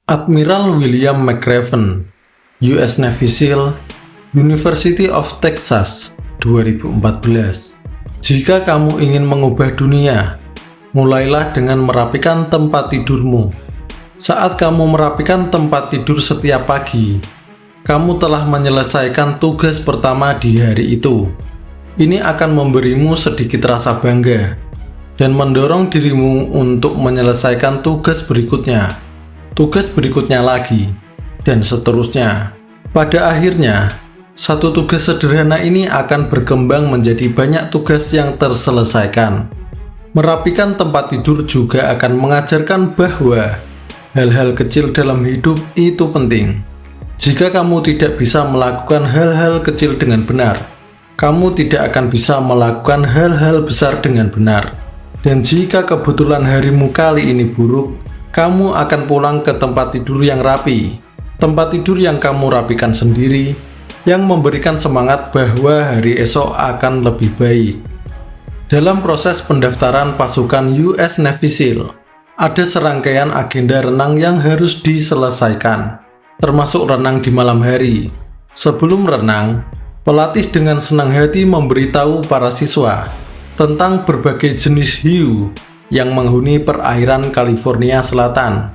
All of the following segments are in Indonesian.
Admiral William McRaven, US Navy SEAL, University of Texas, 2014. Jika kamu ingin mengubah dunia, mulailah dengan merapikan tempat tidurmu. Saat kamu merapikan tempat tidur setiap pagi, kamu telah menyelesaikan tugas pertama di hari itu. Ini akan memberimu sedikit rasa bangga dan mendorong dirimu untuk menyelesaikan tugas berikutnya lagi, dan seterusnya. Pada akhirnya, satu tugas sederhana ini akan berkembang menjadi banyak tugas yang terselesaikan. Merapikan tempat tidur juga akan mengajarkan bahwa hal-hal kecil dalam hidup itu penting. Jika kamu tidak bisa melakukan hal-hal kecil dengan benar, kamu tidak akan bisa melakukan hal-hal besar dengan benar. Dan jika kebetulan harimu kali ini buruk, kamu akan pulang ke tempat tidur yang rapi, tempat tidur yang kamu rapikan sendiri, yang memberikan semangat bahwa hari esok akan lebih baik. Dalam proses pendaftaran pasukan US Navy SEAL, ada serangkaian agenda renang yang harus diselesaikan, termasuk renang di malam hari. Sebelum renang, pelatih dengan senang hati memberitahu para siswa tentang berbagai jenis hiu yang menghuni perairan California Selatan.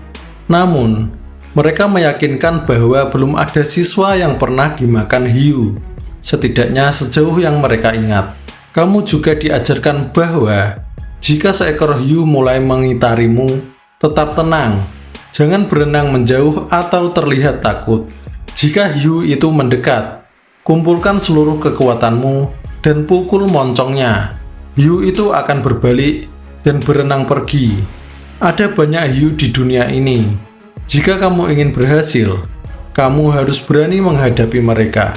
Namun, mereka meyakinkan bahwa belum ada siswa yang pernah dimakan hiu, setidaknya sejauh yang mereka ingat. Kamu juga diajarkan bahwa jika seekor hiu mulai mengitarimu, tetap tenang. Jangan berenang menjauh atau terlihat takut. Jika hiu itu mendekat, kumpulkan seluruh kekuatanmu dan pukul moncongnya. Hiu itu akan berbalik dan berenang pergi. Ada banyak hiu di dunia ini. Jika kamu ingin berhasil, kamu harus berani menghadapi mereka.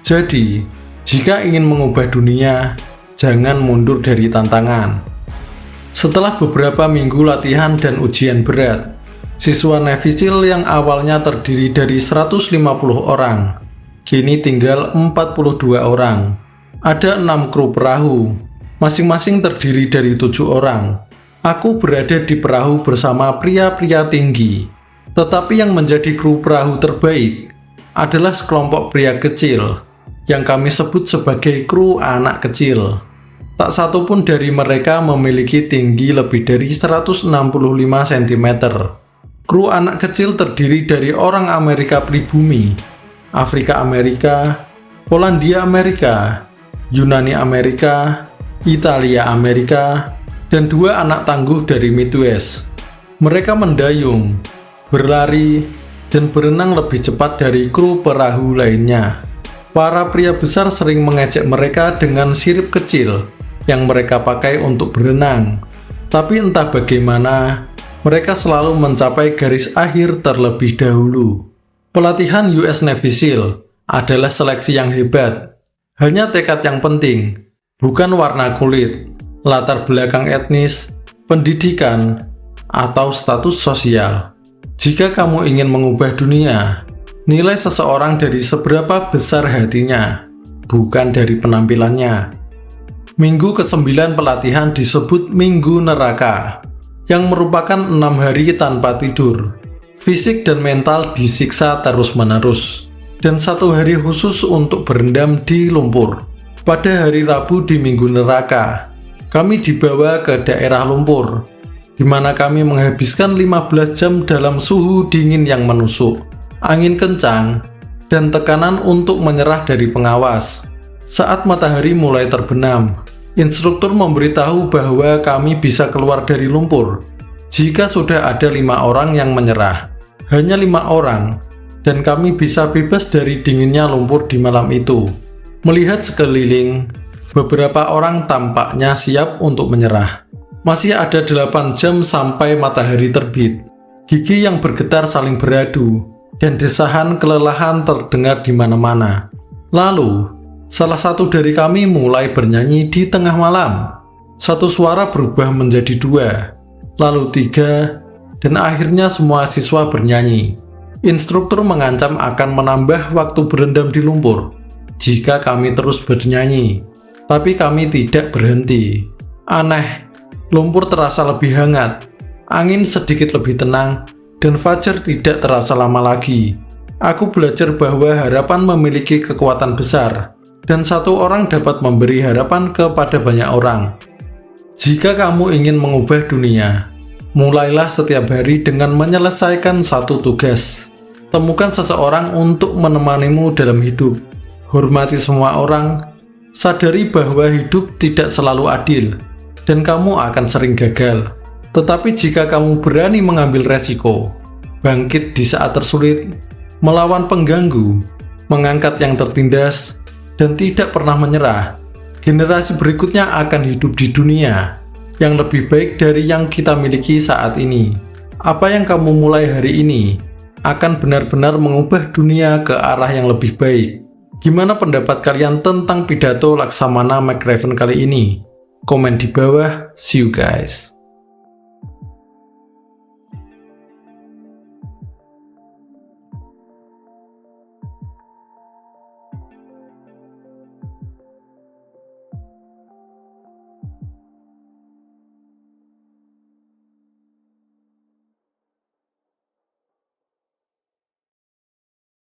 Jadi, jika ingin mengubah dunia, jangan mundur dari tantangan. Setelah beberapa minggu latihan dan ujian berat, siswa Navy SEAL yang awalnya terdiri dari 150 orang, kini tinggal 42 orang. Ada 6 kru perahu, masing-masing terdiri dari 7 orang. Aku berada di perahu bersama pria-pria tinggi, tetapi yang menjadi kru perahu terbaik adalah sekelompok pria kecil yang kami sebut sebagai kru anak kecil. Tak satu pun dari mereka memiliki tinggi lebih dari 165 cm. Kru anak kecil terdiri dari orang Amerika pribumi, Afrika Amerika, Polandia Amerika, Yunani Amerika, Italia Amerika, dan 2 anak tangguh dari Midwest. Mereka mendayung, berlari, dan berenang lebih cepat dari kru perahu lainnya. Para pria besar sering mengejek mereka dengan sirip kecil yang mereka pakai untuk berenang. Tapi entah bagaimana, mereka selalu mencapai garis akhir terlebih dahulu. Pelatihan US Navy SEAL adalah seleksi yang hebat. Hanya tekad yang penting, bukan warna kulit, latar belakang etnis, pendidikan, atau status sosial. Jika kamu ingin mengubah dunia, nilai seseorang dari seberapa besar hatinya, bukan dari penampilannya. Minggu ke-9 pelatihan disebut Minggu Neraka, yang merupakan 6 hari tanpa tidur. Fisik dan mental disiksa terus-menerus, dan 1 hari khusus untuk berendam di lumpur. Pada hari Rabu di Minggu Neraka, kami dibawa ke daerah lumpur, di mana kami menghabiskan 15 jam dalam suhu dingin yang menusuk, angin kencang, dan tekanan untuk menyerah dari pengawas. Saat matahari mulai terbenam, instruktur memberitahu bahwa kami bisa keluar dari lumpur jika sudah ada 5 orang yang menyerah. Hanya 5 orang, dan kami bisa bebas dari dinginnya lumpur di malam itu. Melihat sekeliling, beberapa orang tampaknya siap untuk menyerah. Masih ada 8 jam sampai matahari terbit. Gigi yang bergetar saling beradu, dan desahan kelelahan terdengar di mana-mana. Lalu, salah satu dari kami mulai bernyanyi di tengah malam. Satu suara berubah menjadi 2, lalu 3, dan akhirnya semua siswa bernyanyi. Instruktur mengancam akan menambah waktu berendam di lumpur jika kami terus bernyanyi, tapi kami tidak berhenti. Aneh, lumpur terasa lebih hangat, angin sedikit lebih tenang, dan fajar tidak terasa lama lagi. Aku belajar bahwa harapan memiliki kekuatan besar, dan satu orang dapat memberi harapan kepada banyak orang. Jika kamu ingin mengubah dunia, mulailah setiap hari dengan menyelesaikan satu tugas. Temukan seseorang untuk menemanimu dalam hidup. Hormati semua orang. Sadari bahwa hidup tidak selalu adil, dan kamu akan sering gagal. Tetapi jika kamu berani mengambil resiko, bangkit di saat tersulit, melawan pengganggu, mengangkat yang tertindas, dan tidak pernah menyerah, generasi berikutnya akan hidup di dunia yang lebih baik dari yang kita miliki saat ini. Apa yang kamu mulai hari ini akan benar-benar mengubah dunia ke arah yang lebih baik. Gimana pendapat kalian tentang pidato Laksamana McRaven kali ini? Komen di bawah. See you guys.